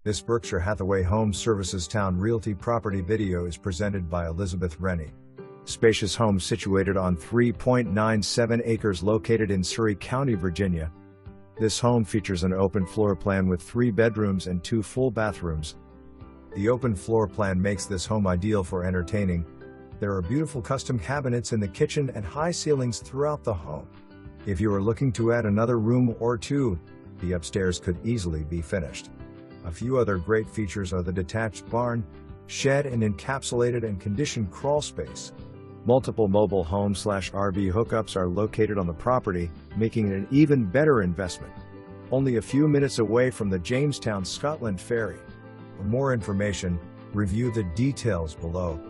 This Berkshire Hathaway Home Services Towne Realty property video is presented by Elizabeth Rennie. Spacious home situated on 3.97 acres located in Surry County, Virginia. This home features an open floor plan with 3 bedrooms and 2 full bathrooms. The open floor plan makes this home ideal for entertaining. There are beautiful custom cabinets in the kitchen and high ceilings throughout the home. If you are looking to add another room or two, the upstairs could easily be finished. A few other great features are the detached barn, shed and encapsulated and conditioned crawl space. Multiple mobile home/RV hookups are located on the property, making it an even better investment. Only a few minutes away from the Jamestown Scotland Ferry. For more information, review the details below.